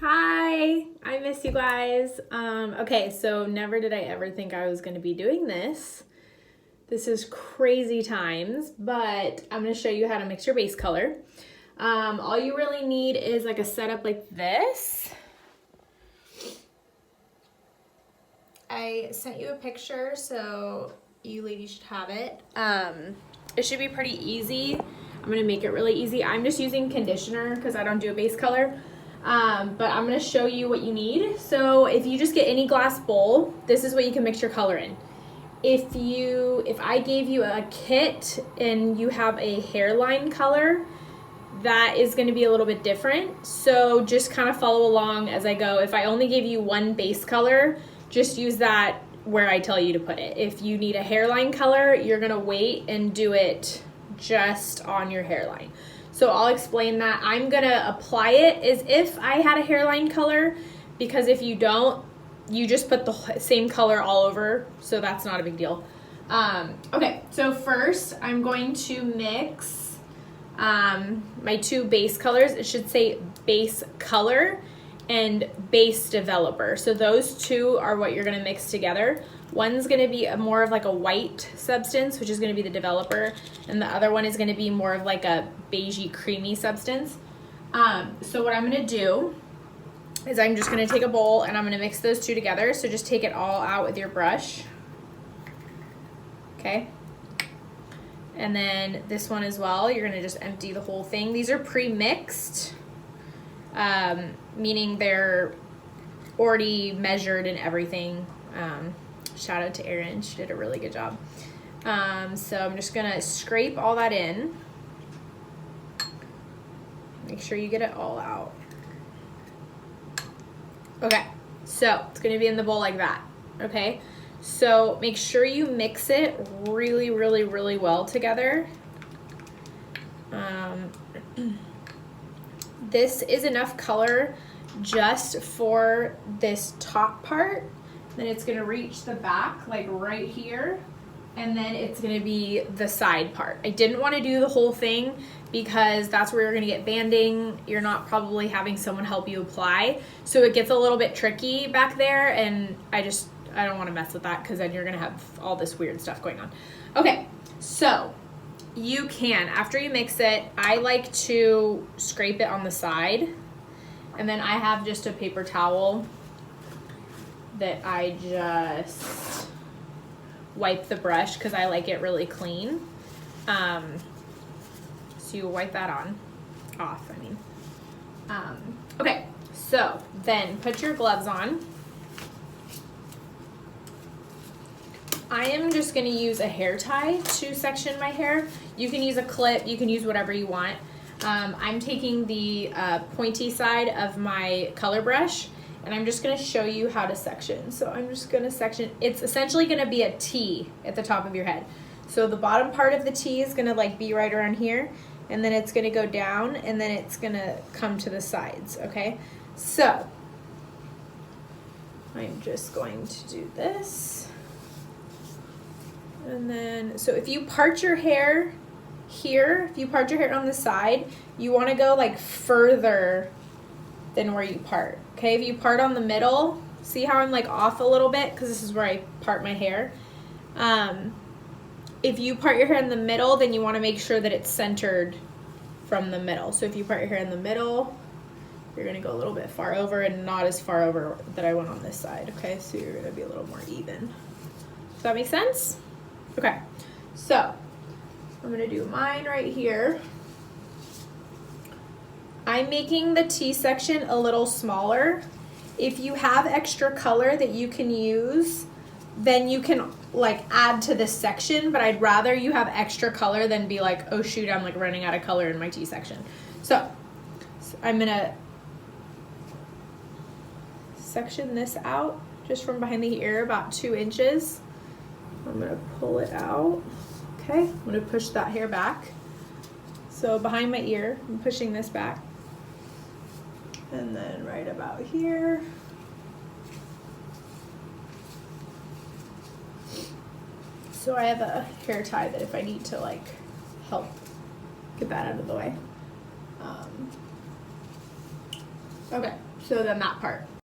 Hi, I miss you guys. Okay, so never did I ever think I was going to be doing this. This is crazy times, but I'm going to show you how to mix your base color. All you really need is like a setup like this. I sent you a picture, so you ladies should have it. It should be pretty easy. I'm going to make it really easy. I'm just using conditioner because I don't do a base color. But I'm going to show you what you need. So if you just get any glass bowl, this is what you can mix your color in. If I gave you a kit and you have a hairline color, that is going to be a little bit different. So just kind of follow along as I go. If I only gave you one base color, just use that where I tell you to put it. If you need a hairline color, you're going to wait and do it just on your hairline. So I'll explain that. I'm gonna apply it as if I had a hairline color, because if you don't, you just put the same color all over, so that's not a big deal. Okay, so first I'm going to mix my two base colors. It should say base color and base developer. So those two are what you're gonna mix together. One's gonna be more of like a white substance, which is gonna be the developer, and the other one is gonna be more of like a beigey creamy substance. So what I'm gonna do is I'm just gonna take a bowl and I'm gonna mix those two together. So just take it all out with your brush. Okay. And then this one as well, you're gonna just empty the whole thing. These are pre-mixed, meaning they're already measured and everything. Shout out to Erin, she did a really good job. So I'm just gonna scrape all that in. Make sure you get it all out. Okay, so it's gonna be in the bowl like that, okay? So make sure you mix it really, really, really well together. This is enough color just for this top part. Then it's gonna reach the back, like right here, and then it's gonna be the side part. I didn't wanna do the whole thing because that's where you're gonna get banding. You're not probably having someone help you apply. So it gets a little bit tricky back there, and I don't wanna mess with that because then you're gonna have all this weird stuff going on. Okay, so you can, after you mix it, I like to scrape it on the side, and then I have just a paper towel that I just wipe the brush because I like it really clean. So you wipe that off. Okay, so then put your gloves on. I am just gonna use a hair tie to section my hair. You can use a clip, you can use whatever you want. I'm taking the pointy side of my color brush, and I'm just gonna show you how to section. So I'm just gonna section, it's essentially gonna be a T at the top of your head. So the bottom part of the T is gonna like be right around here, and then it's gonna go down, and then it's gonna come to the sides, okay? So I'm just going to do this. And then, so if you part your hair here, if you part your hair on the side, you wanna go like further than where you part. Okay, if you part on the middle, see how I'm like off a little bit because this is where I part my hair. If you part your hair in the middle, then you want to make sure that it's centered from the middle. So if you part your hair in the middle, you're gonna go a little bit far over and not as far over that I went on this side. Okay, so you're gonna be a little more even. Does that make sense? Okay, so I'm gonna do mine right here. I'm making the T section a little smaller. If you have extra color that you can use, then you can like add to this section, but I'd rather you have extra color than be like, oh shoot, I'm like running out of color in my T section. So I'm gonna section this out just from behind the ear, about 2 inches. I'm gonna pull it out. Okay, I'm gonna push that hair back. So behind my ear, I'm pushing this back. And then right about here. So I have a hair tie that if I need to like help get that out of the way. Okay, So the matte part.